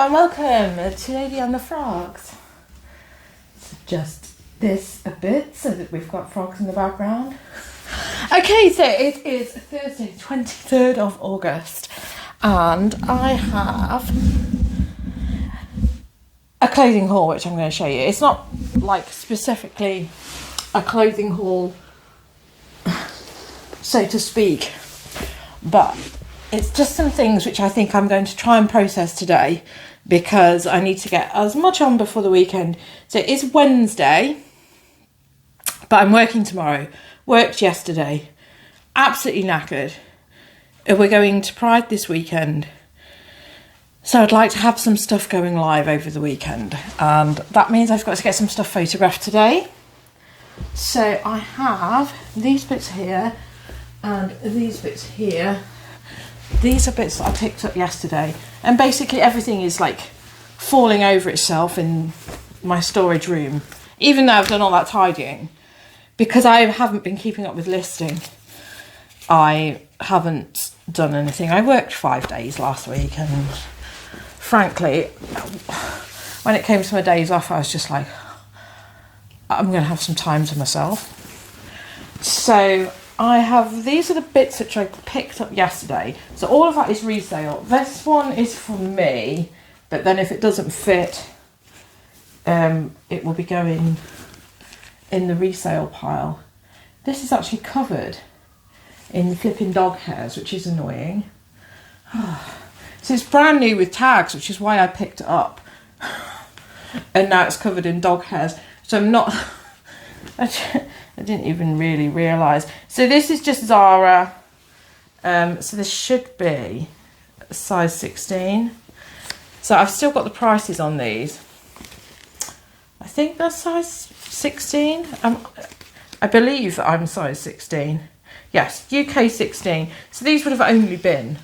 and welcome to Lady and the Frogs. Just this a bit so that we've got frogs in the background. Okay, so it is Thursday, 23rd of August, and I have a clothing haul which I'm going to show you. It's not like specifically a clothing haul, so to speak, but it's just some things which I think I'm going to try and process today because I need to get as much on before the weekend. So it is Wednesday, but I'm working tomorrow. Worked yesterday. Absolutely knackered. We're going to Pride this weekend. So I'd like to have some stuff going live over the weekend. And that means I've got to get some stuff photographed today. So I have these bits here and these bits here. These are bits that I picked up yesterday, and basically everything is like falling over itself in my storage room, even though I've done all that tidying, because I haven't been keeping up with listing. I haven't done anything. I worked 5 days last week, and frankly, when it came to my days off, I was just like, I'm going to have some time to myself. So I have, these are the bits which I picked up yesterday. So all of that is resale. This one is for me, but then if it doesn't fit, it will be going in the resale pile. This is actually covered in flipping dog hairs, which is annoying. So it's brand new with tags, which is why I picked it up. And now it's covered in dog hairs. So I'm not... I didn't even really realise. So this is just Zara. So this should be a size 16. So I've still got the prices on these. I think that's size 16. I believe that I'm size 16. Yes, UK 16. So these would have only been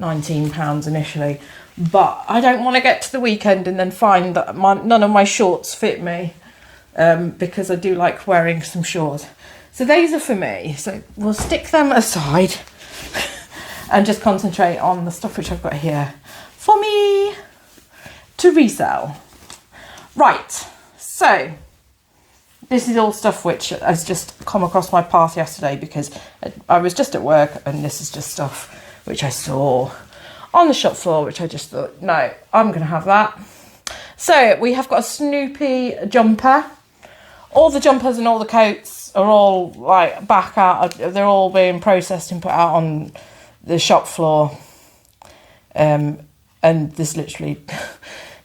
£19 initially. But I don't want to get to the weekend and then find that none of my shorts fit me. Because I do like wearing some shorts. So these are for me. So we'll stick them aside and just concentrate on the stuff which I've got here for me to resell. Right, so this is all stuff which has just come across my path yesterday because I was just at work, and this is just stuff which I saw on the shop floor, which I just thought, no, I'm going to have that. So we have got a Snoopy jumper. All the jumpers and all the coats are all like back out. They're all being processed and put out on the shop floor. And there's literally,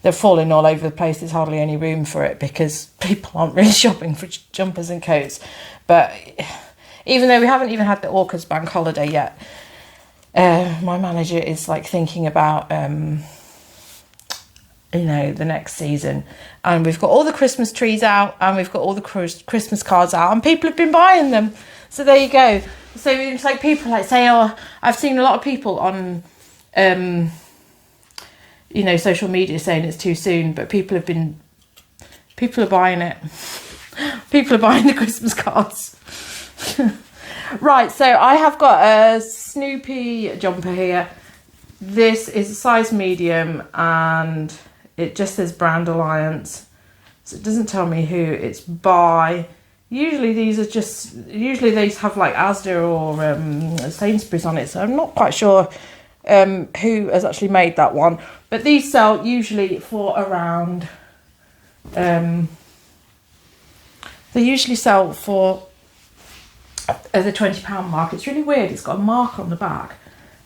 they're falling all over the place. There's hardly any room for it because people aren't really shopping for jumpers and coats. But even though we haven't even had the Orcas bank holiday yet, my manager is like thinking about, the next season, and we've got all the Christmas trees out, and we've got all the Christmas cards out, and people have been buying them. So there you go. So it's like people like say, oh, I've seen a lot of people on social media saying it's too soon, but people are buying it. People are buying the Christmas cards. Right, so I have got a Snoopy jumper here. This is a size medium, and it just says Brand Alliance, so it doesn't tell me who it's by. Usually these have like Asda or Sainsbury's on it, so I'm not quite sure who has actually made that one. But these sell usually for around, they usually sell for the £20 mark. It's really weird, it's got a mark on the back.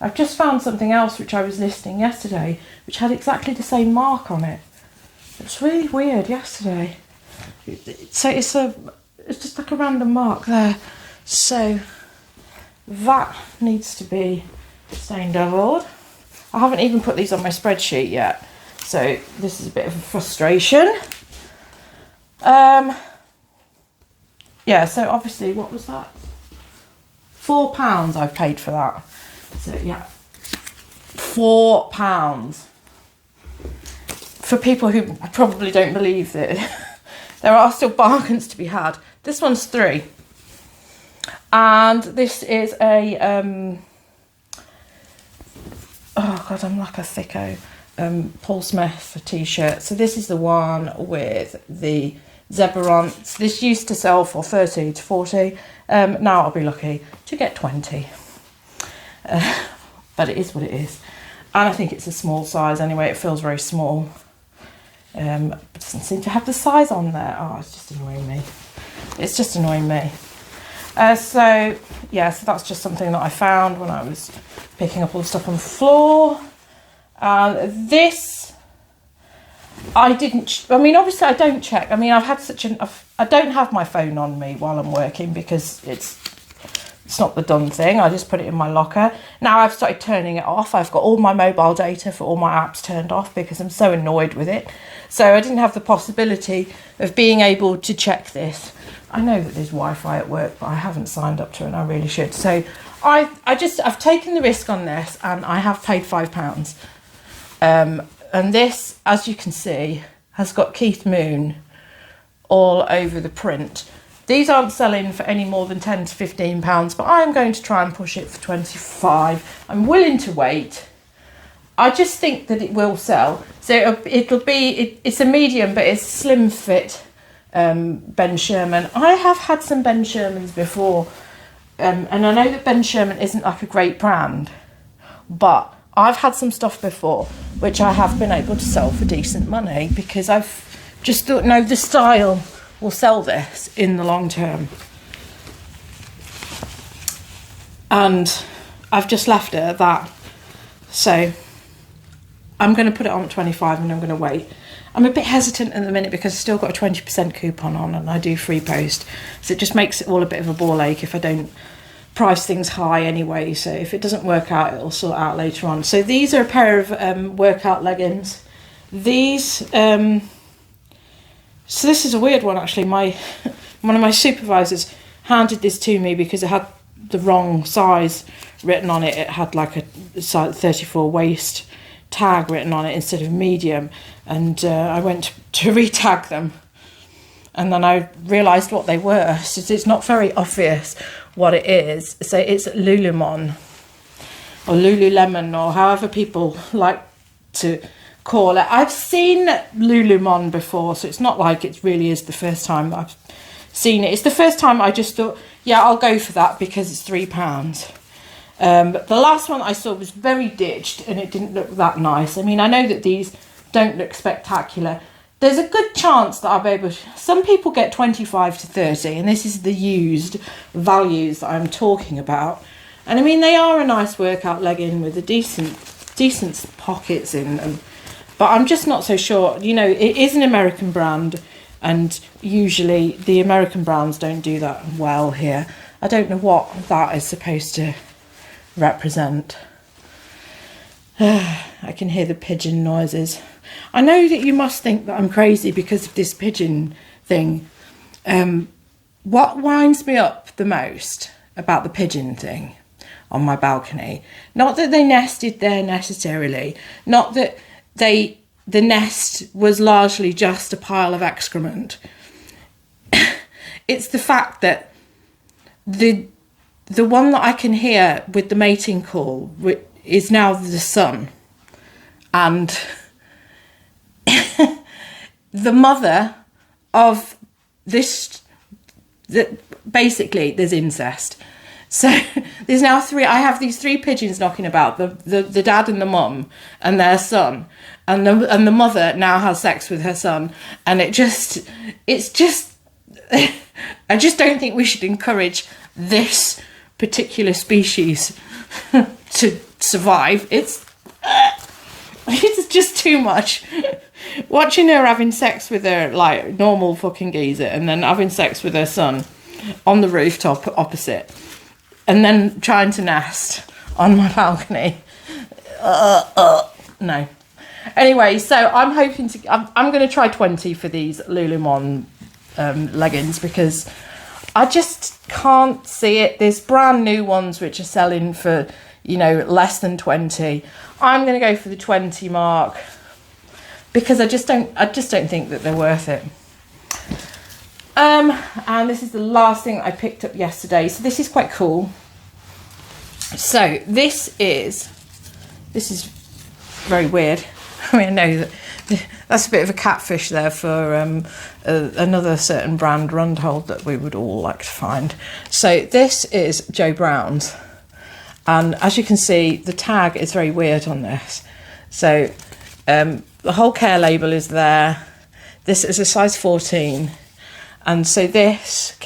I've just found something else which I was listing yesterday, which had exactly the same mark on it. It's really weird yesterday. So it's just like a random mark there. So that needs to be stained overboard. I haven't even put these on my spreadsheet yet. So this is a bit of a frustration. Yeah, so obviously, what was that? £4 I've paid for that. So yeah, £4. For people who probably don't believe that there are still bargains to be had. This one's £3. And this is a, oh God, I'm like a thicko. Paul Smith t-shirt. So this is the one with the zebra on. This used to sell for 30 to 40. Now I'll be lucky to get 20. But it is what it is. And I think it's a small size anyway. It feels very small. But it doesn't seem to have the size on there. Oh, it's just annoying me. It's just annoying me. So that's just something that I found when I was picking up all the stuff on the floor. This, obviously I don't check. I mean, I've had I don't have my phone on me while I'm working because it's not the done thing. I just put it in my locker. Now I've started turning it off. I've got all my mobile data for all my apps turned off because I'm so annoyed with it. So I didn't have the possibility of being able to check this. I know that there's Wi-Fi at work, but I haven't signed up to it and I really should. So I've taken the risk on this and I have paid £5. And this, as you can see, has got Keith Moon all over the print. These aren't selling for any more than £10 to £15, but I am going to try and push it for 25. I'm willing to wait. I just think that it will sell. So it's a medium, but it's slim fit Ben Sherman. I have had some Ben Shermans before, and I know that Ben Sherman isn't like a great brand, but I've had some stuff before which I have been able to sell for decent money because I've just thought, no, the style will sell this in the long term. And I've just left it at that. So I'm going to put it on at 25 and I'm going to wait. I'm a bit hesitant at the minute because I've still got a 20% coupon on and I do free post. So it just makes it all a bit of a ball ache if I don't price things high anyway. So if it doesn't work out, it'll sort out later on. So these are a pair of workout leggings. These... So this is a weird one actually. One of my supervisors handed this to me because it had the wrong size written on it. It had like a size 34 waist tag written on it instead of medium. And I went to re-tag them. And then I realised what they were. So it's not very obvious what it is. So it's Lululemon or Lululemon or however people like to call it. I've seen Lululemon before, so it's not like it really is the first time that I've seen it. It's the first time I just thought, yeah, I'll go for that because it's £3. But the last one I saw was very ditched and it didn't look that nice. I mean, I know that these don't look spectacular. There's a good chance that I'll be able to... Some people get 25 to 30, and this is the used values that I'm talking about. And I mean, they are a nice workout legging with a decent pockets in them. But I'm just not so sure. You know, it is an American brand, and usually the American brands don't do that well here. I don't know what that is supposed to represent. I can hear the pigeon noises. I know that you must think that I'm crazy because of this pigeon thing. What winds me up the most about the pigeon thing on my balcony, not that they nested there necessarily, not that the nest was largely just a pile of excrement. It's the fact that the one that I can hear with the mating call is now the son, and the mother of this. Basically, there's incest. So there's now I have these three pigeons knocking about, the dad and the mum and their son, and the mother now has sex with her son, and it's just I just don't think we should encourage this particular species to survive. It's just too much. Watching her having sex with her like normal fucking geezer, and then having sex with her son on the rooftop opposite, and then trying to nest on my balcony. No. Anyway, so I'm hoping to... I'm going to try 20 for these Lululemon leggings because I just can't see it. There's brand new ones which are selling for, less than 20. I'm going to go for the 20 mark because I just don't think that they're worth it. And this is the last thing I picked up yesterday. So this is quite cool. So this is very weird. I mean, I know that that's a bit of a catfish there for another certain brand, Rundhold, that we would all like to find. So this is Joe Brown's, and as you can see, the tag is very weird on this. So the whole care label is there. This is a size 14, and so this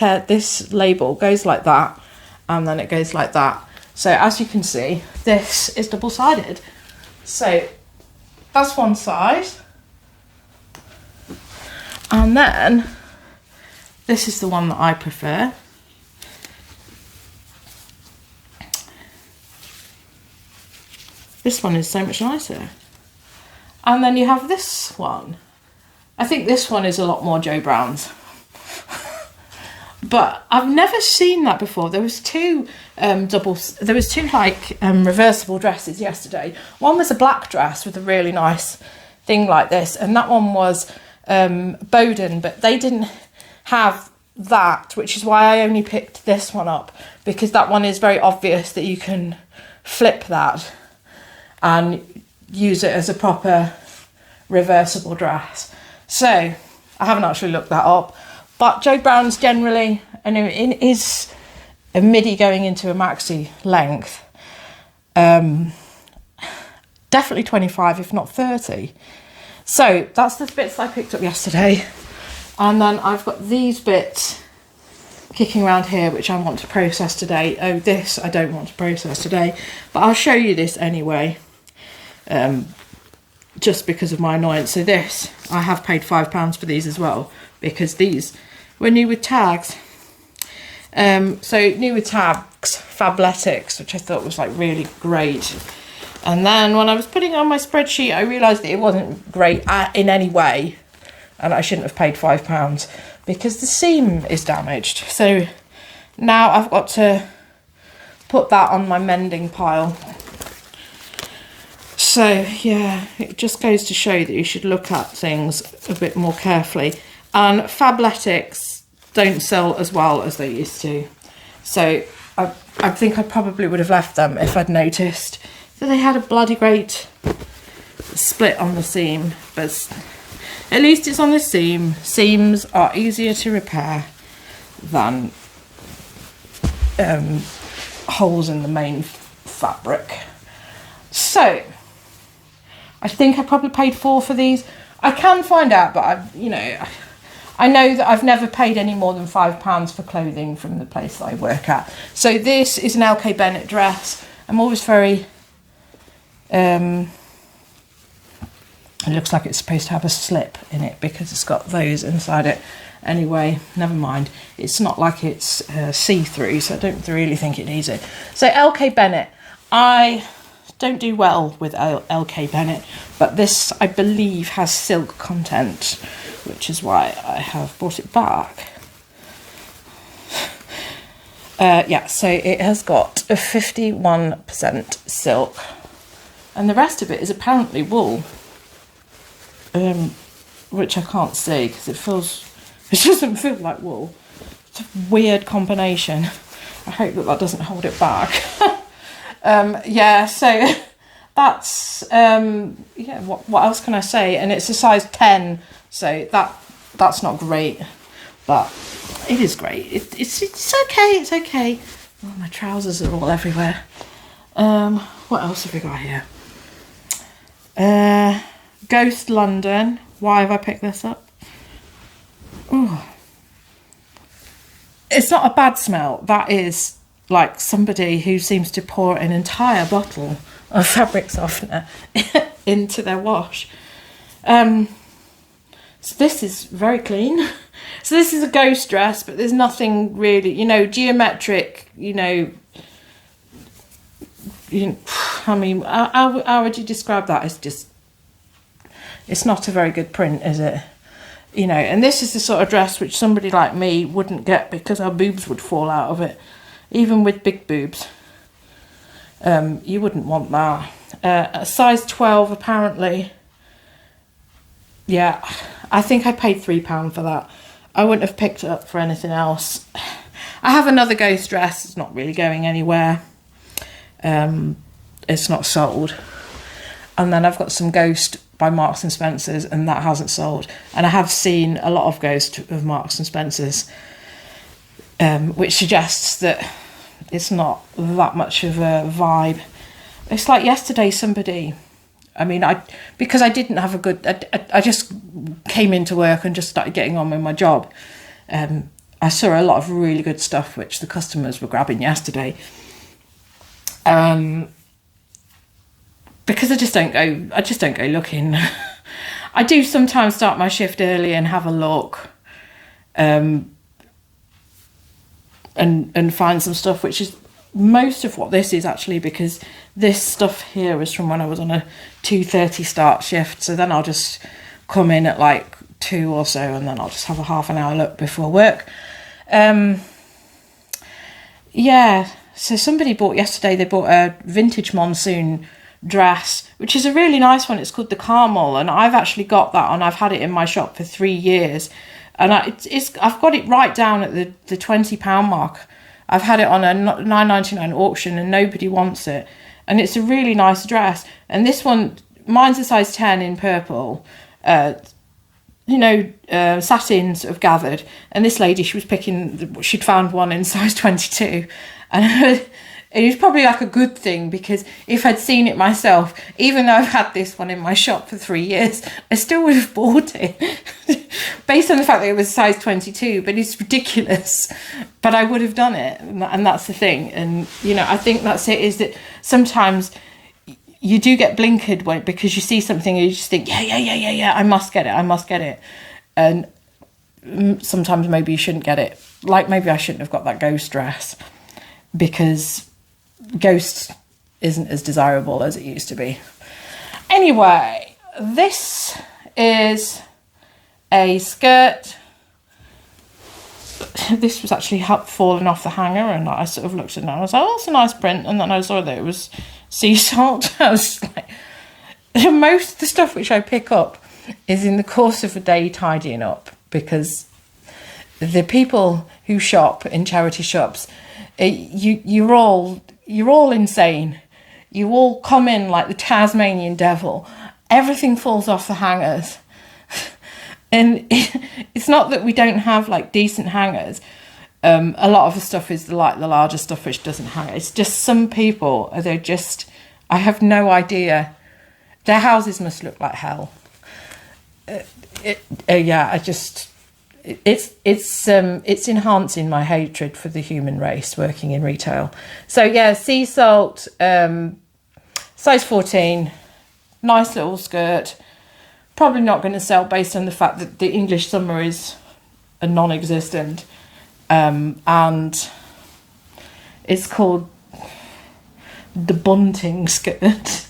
label goes like that, and then it goes like that. So as you can see, this is double-sided. So that's one side. And then this is the one that I prefer. This one is so much nicer. And then you have this one. I think this one is a lot more Joe Brown's. But I've never seen that before. There was two reversible dresses yesterday. One was a black dress with a really nice thing like this, and that one was Bowden, but they didn't have that, which is why I only picked this one up, because that one is very obvious that you can flip that and use it as a proper reversible dress. So I haven't actually looked that up, but Joe Brown's generally, and it is a midi going into a maxi length, definitely 25 if not 30. So that's the bits I picked up yesterday. And then I've got these bits kicking around here, which I want to process today. Oh, this I don't want to process today, but I'll show you this anyway, just because of my annoyance. So this, I have paid £5 for these as well, because these were new with tags. So new with tags, Fabletics, which I thought was like really great. And then when I was putting it on my spreadsheet, I realised that it wasn't great in any way, and I shouldn't have paid £5 because the seam is damaged. So now I've got to put that on my mending pile. So yeah, it just goes to show that you should look at things a bit more carefully. And Fabletics don't sell as well as they used to. So I think I probably would have left them if I'd noticed that they had a bloody great split on the seam, but at least it's on the seam. Seams are easier to repair than holes in the main fabric. So I think I probably paid £4 for these. I can find out, but I know that I've never paid any more than £5 for clothing from the place that I work at. So this is an LK Bennett dress. I'm always very it looks like it's supposed to have a slip in it because it's got those inside it. Anyway, never mind. It's not like it's see-through, so I don't really think it needs it. So LK Bennett. I don't do well with LK Bennett, but this, I believe, has silk content, which is why I have brought it back. Yeah, so it has got a 51% silk, and the rest of it is apparently wool, which I can't see because it doesn't feel like wool. It's a weird combination. I hope that doesn't hold it back. Yeah, so that's yeah, what else can I say? And it's a size 10, so that's not great, but it is great. It's okay, it's okay. Oh, my trousers are all everywhere. What else have we got here? Ghost London. Why have I picked this up? Ooh. It's not a bad smell. That is like somebody who seems to pour an entire bottle of fabric softener into their wash. So this is very clean. So this is a ghost dress, but there's nothing really, geometric, I mean, how would you describe that? It's not a very good print, is it? And this is the sort of dress which somebody like me wouldn't get because our boobs would fall out of it. Even with big boobs, you wouldn't want that. A size 12 apparently. Yeah, I think I paid £3 for that. I wouldn't have picked it up for anything else. I have another ghost dress. It's not really going anywhere. It's not sold. And then I've got some ghost by Marks and Spencer's, and that hasn't sold. And I have seen a lot of Ghost of Marks and Spencer's, which suggests that it's not that much of a vibe. It's like yesterday somebody, I mean, because I didn't have a good, I just came into work and just started getting on with my job. I saw a lot of really good stuff which the customers were grabbing yesterday. Because I just don't go looking. I do sometimes start my shift early and have a look, and find some stuff, which is most of what this is actually, because this stuff here is from when I was on a 2:30 start shift. So then I'll just come in at like 2 or so, and then I'll just have a half an hour look before work. Yeah, so somebody bought yesterday, they bought a vintage monsoon dress, which is a really nice one. It's called the Caramel, and I've actually got that, and I've had it in my shop for 3 years, and I've got it right down at the £20 mark. I've had it on a £9.99 auction and nobody wants it, and it's a really nice dress. And this one, mine's a size 10 in purple, satin sort of gathered, and this lady, she'd found one in size 22, and it was probably like a good thing, because if I'd seen it myself, even though I've had this one in my shop for 3 years, I still would have bought it based on the fact that it was size 22, but it's ridiculous, but I would have done it. And that's the thing. And, I think that's it, is that sometimes you do get blinkered because you see something and you just think, yeah, I must get it. And sometimes maybe you shouldn't get it. Like maybe I shouldn't have got that Ghost dress, because Ghost isn't as desirable as it used to be. Anyway, this is a skirt. This was actually fallen off the hanger, and I sort of looked at it and I was like, oh, that's a nice print. And then I saw that it was sea salt. I was like, most of the stuff which I pick up is in the course of a day tidying up, because the people who shop in charity shops, you're all insane. You all come in like the Tasmanian devil. Everything falls off the hangers. And it's not that we don't have like decent hangers. A lot of the stuff is the larger stuff which doesn't hang. It's just some people, I have no idea. Their houses must look like hell. It's enhancing my hatred for the human race working in retail. So yeah, sea salt, size 14, nice little skirt. Probably not going to sell based on the fact that the English summer is a non-existent, and it's called the bunting skirt.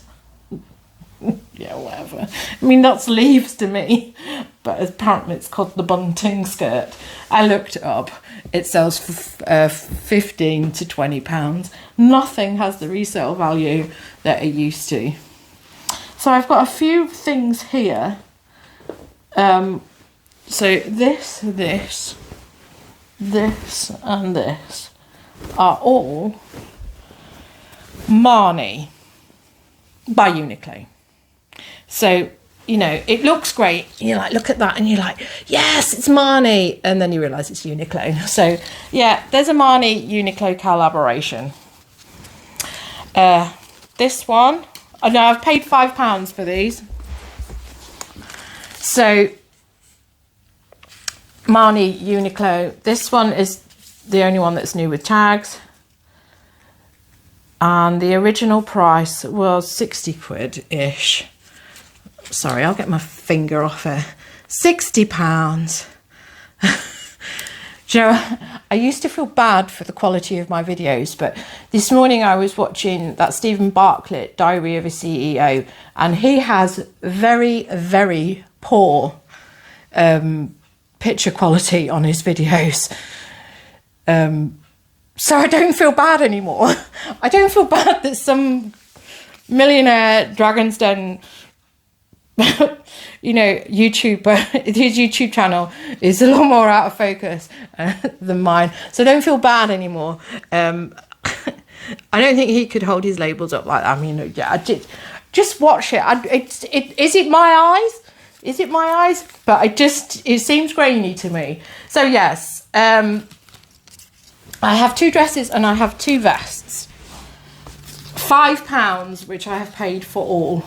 Yeah, whatever. I mean, that's leaves to me, but apparently it's called the bunting skirt. I looked it up. It sells for £15 to £20. Nothing has the resale value that it used to. So I've got a few things here. So this, and this are all Marnie by Uniqlo. So, it looks great. You're like, look at that, and you're like, yes, it's Marnie. And then you realise it's Uniqlo. So, yeah, there's a Marnie Uniqlo collaboration. This one, I know I've paid £5 for these. So, Marnie Uniqlo. This one is the only one that's new with tags. And the original price was 60 quid-ish. Sorry, I'll get my finger off it. £60. I used to feel bad for the quality of my videos, but this morning I was watching that Stephen Bartlett, Diary of a CEO, and he has very, very poor picture quality on his videos. So I don't feel bad anymore. I don't feel bad that some millionaire Dragon's Den YouTuber, his YouTube channel is a lot more out of focus than mine. So I don't feel bad anymore. I don't think he could hold his labels up like that. I mean, yeah, just watch it. Is it my eyes? Is it my eyes? But it seems grainy to me. So yes, I have 2 dresses and I have 2 vests. £5, which I have paid for all.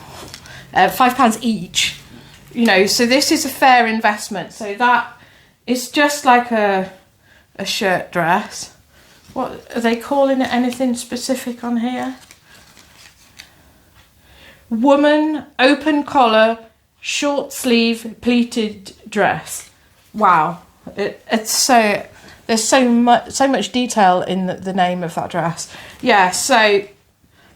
£5 each. You know, so this is a fair investment. So that is just like a shirt dress. What are they calling it? Anything specific on here? Woman, open collar, short sleeve, pleated dress. Wow, it's so, there's so much detail in the name of that dress. Yeah, so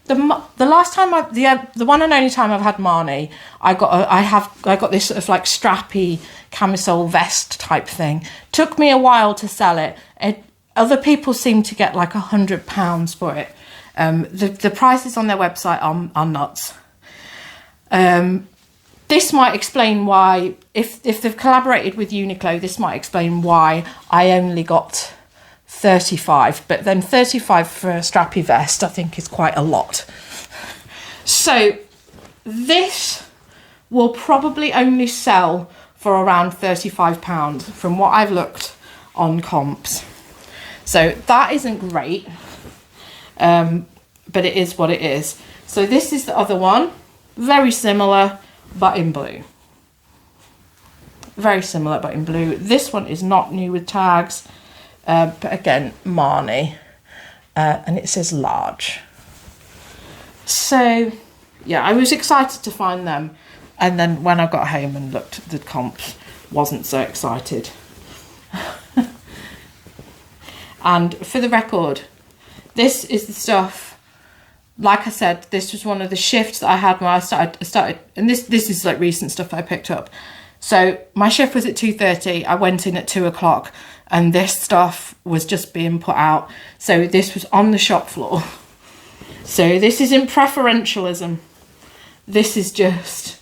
the last time the one and only time I've had Marnie, I got this sort of like strappy camisole vest type thing. Took me a while to sell it. Other people seem to get like £100 for it. The prices on their website are nuts. This might explain why, if they've collaborated with Uniqlo, this might explain why I only got 35. But then 35 for a strappy vest, I think, is quite a lot. So this will probably only sell for around £35 from what I've looked on comps. So that isn't great, but it is what it is. So this is the other one, very similar, but in blue. Very similar, but in blue. This one is not new with tags, but again, Marnie, and it says large. So yeah, I was excited to find them. And then when I got home and looked at the comps, wasn't so excited. And for the record, this is the stuff, like I said, this was one of the shifts that I had when I started, and this is like recent stuff I picked up. So my shift was at 2:30, I went in at 2 o'clock, and this stuff was just being put out. So this was on the shop floor. So this isn't preferentialism. This is just,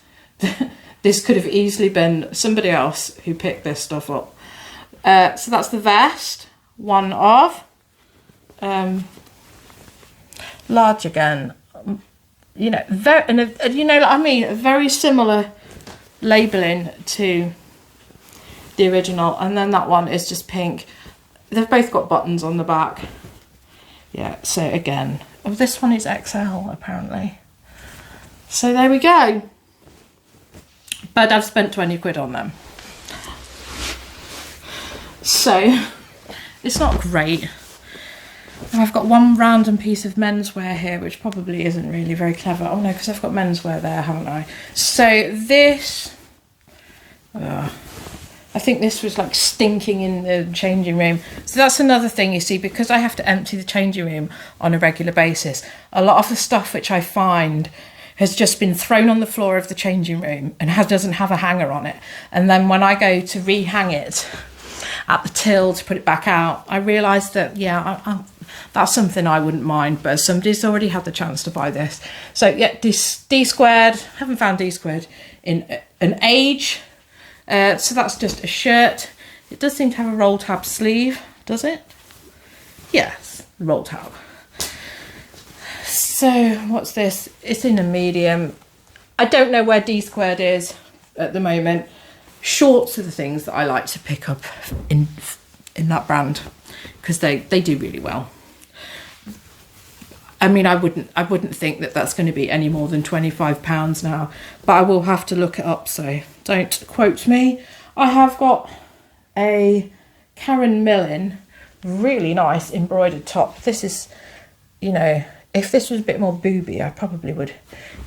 this could have easily been somebody else who picked this stuff up. So that's the vest. One of large again, you know, very similar labeling to the original, and then that one is just pink. They've both got buttons on the back. Yeah, so again, this one is XL apparently. So there we go. But I've spent 20 quid on them. So it's not great. And I've got one random piece of menswear here, which probably isn't really very clever. Oh no, because I've got menswear there, haven't I? So this, I think this was like stinking in the changing room. So that's another thing, you see, because I have to empty the changing room on a regular basis. A lot of the stuff which I find has just been thrown on the floor of the changing room and doesn't have a hanger on it. And then when I go to rehang it at the till to put it back out, I realised that, yeah, that's something I wouldn't mind, but somebody's already had the chance to buy this. So yeah, D squared, haven't found D squared in an age. So that's just a shirt. It does seem to have a roll tab sleeve, does it? Yes, roll tab. So what's this? It's in a medium. I don't know where D squared is at the moment. Shorts are the things that I like to pick up in that brand because they do really well. I mean, I wouldn't think that that's going to be any more than £25 now, but I will have to look it up, so don't quote me. I have got a Karen Millen, really nice embroidered top. This is, you know, if this was a bit more booby, I probably would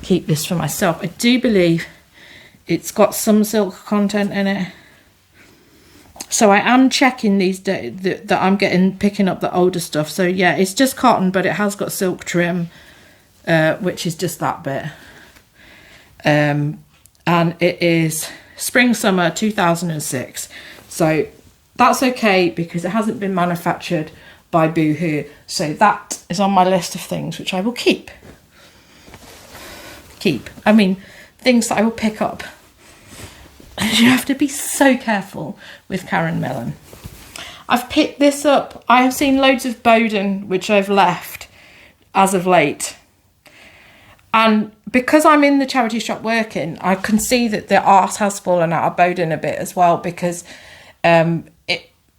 keep this for myself. I do believe it's got some silk content in it. So I am checking these days that I'm picking up the older stuff. So yeah, it's just cotton, but it has got silk trim, which is just that bit. And it is spring summer 2006. So that's okay because it hasn't been manufactured by Boohoo. So that is on my list of things which I will keep. I mean, things that I will pick up. You have to be so careful with Karen Millen. I've picked this up. I have seen loads of Bowden, which I've left as of late. And because I'm in the charity shop working, I can see that the art has fallen out of Bowden a bit as well, because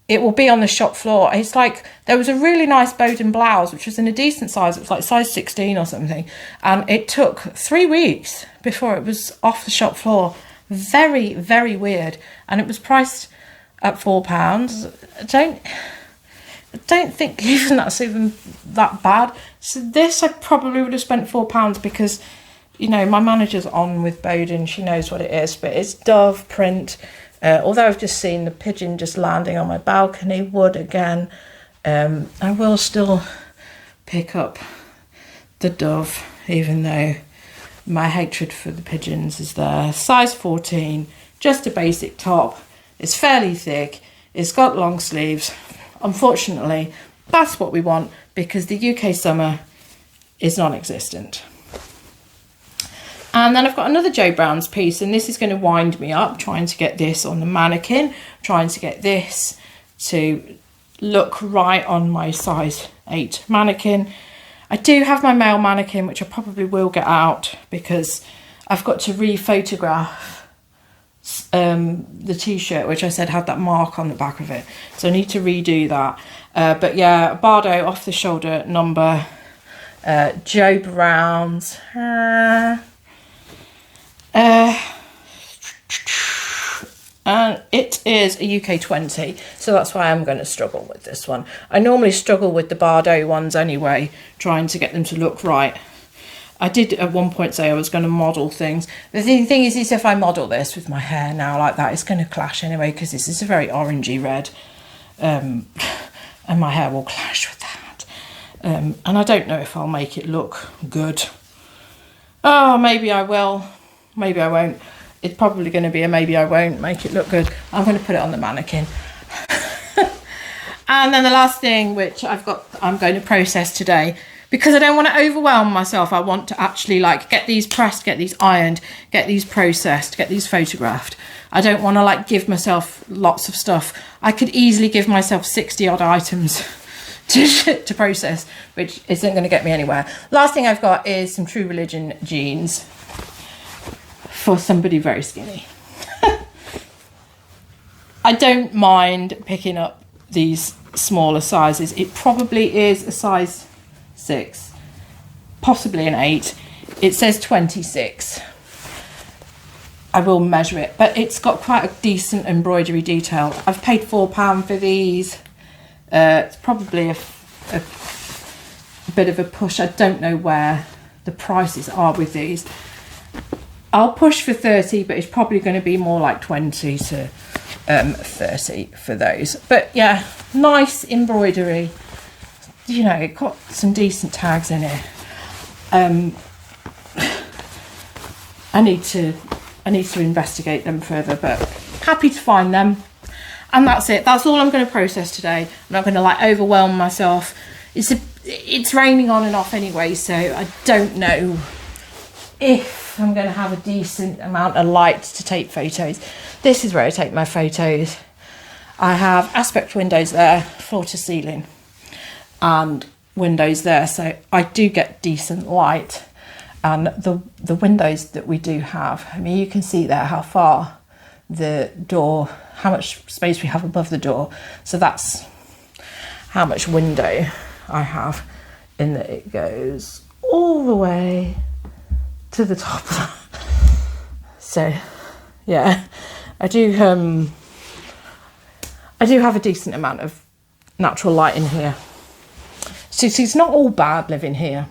it will be on the shop floor. It's like, there was a really nice Bowden blouse, which was in a decent size. It was like size 16 or something. And it took 3 weeks before it was off the shop floor. Very, very weird. And it was priced at £4. I don't think even that's even that bad. So this, I probably would have spent £4 because, you know, my manager's on with Bowden. She knows what it is, but it's Dove print. Although I've just seen the pigeon just landing on my balcony, wood again, I will still pick up the Dove, even though my hatred for the pigeons is there. Size 14, just a basic top. It's fairly thick. It's got long sleeves. Unfortunately, that's what we want because the UK summer is non-existent. And then I've got another Joe Brown's piece, and this is going to wind me up, trying to get this on the mannequin, trying to get this to look right on my size 8 mannequin. I do have my male mannequin, which I probably will get out because I've got to re-photograph the t-shirt, which I said had that mark on the back of it. So I need to redo that. But yeah, Bardo off the shoulder number, Joe Brown's. And it is a UK 20, so that's why I'm going to struggle with this one. I normally struggle with the Bardo ones anyway, trying to get them to look right. I did at one point say I was going to model things. The thing is if I model this with my hair now like that, it's going to clash anyway, because this is a very orangey red, and my hair will clash with that. And I don't know if I'll make it look good. Oh, maybe I will. Maybe I won't. It's probably going to be a maybe I won't make it look good. I'm going to put it on the mannequin. And then the last thing, which I'm going to process today, because I don't want to overwhelm myself. I want to actually like get these pressed, get these ironed, get these processed, get these photographed. I don't want to like give myself lots of stuff. I could easily give myself 60 odd items to process, which isn't going to get me anywhere. Last thing I've got is some True Religion jeans for somebody very skinny. I don't mind picking up these smaller sizes. It probably is a size 6, possibly an 8. It says 26. I will measure it, but it's got quite a decent embroidery detail. I've paid £4 for these. It's probably a bit of a push. I don't know where the prices are with these. I'll push for 30, but it's probably going to be more like 20 to 30 for those. But yeah, nice embroidery. You know, it got some decent tags in it. I need to investigate them further, but happy to find them. And that's it. That's all I'm going to process today. I'm not going to like overwhelm myself. It's raining on and off anyway, so I don't know if I'm going to have a decent amount of light to take photos. This is where I take my photos. I have aspect windows there, floor to ceiling, and windows there, so I do get decent light. And the windows that we do have, I mean, you can see there how far the door, how much space we have above the door. So that's how much window I have, in that it goes all the way to the top. So yeah, I do have a decent amount of natural light in here. So it's not all bad living here.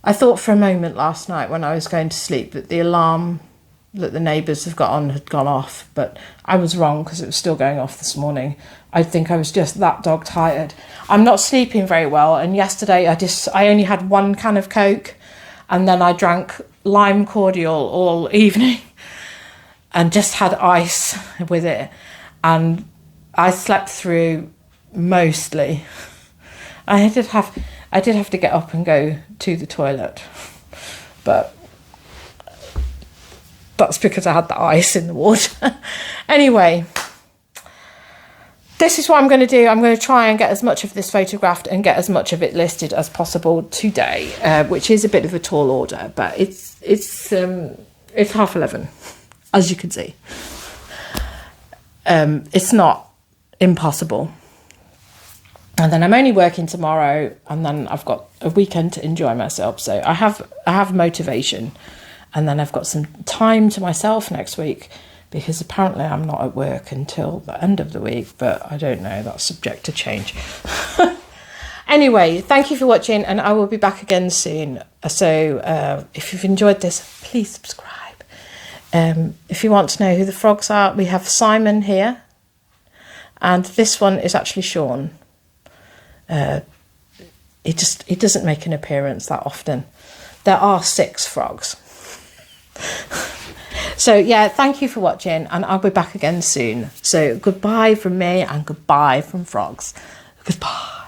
I thought for a moment last night when I was going to sleep that the alarm that the neighbours have got on had gone off, but I was wrong because it was still going off this morning. I think I was just that dog tired. I'm not sleeping very well, and yesterday I only had 1 can of Coke, and then I drank lime cordial all evening and just had ice with it, and I slept through mostly. I did have to get up and go to the toilet, but that's because I had the ice in the water. Anyway, this is what I'm going to do. I'm going to try and get as much of this photographed and get as much of it listed as possible today, which is a bit of a tall order, but it's 11:30, as you can see. It's not impossible. And then I'm only working tomorrow, and then I've got a weekend to enjoy myself. So I have motivation, and then I've got some time to myself next week, because apparently I'm not at work until the end of the week, but I don't know, that's subject to change. Anyway, thank you for watching, and I will be back again soon. So if you've enjoyed this, please subscribe. If you want to know who the frogs are, we have Simon here, and this one is actually Sean. He doesn't make an appearance that often. There are 6 frogs. So yeah, thank you for watching, and I'll be back again soon. So goodbye from me, and goodbye from frogs. Goodbye.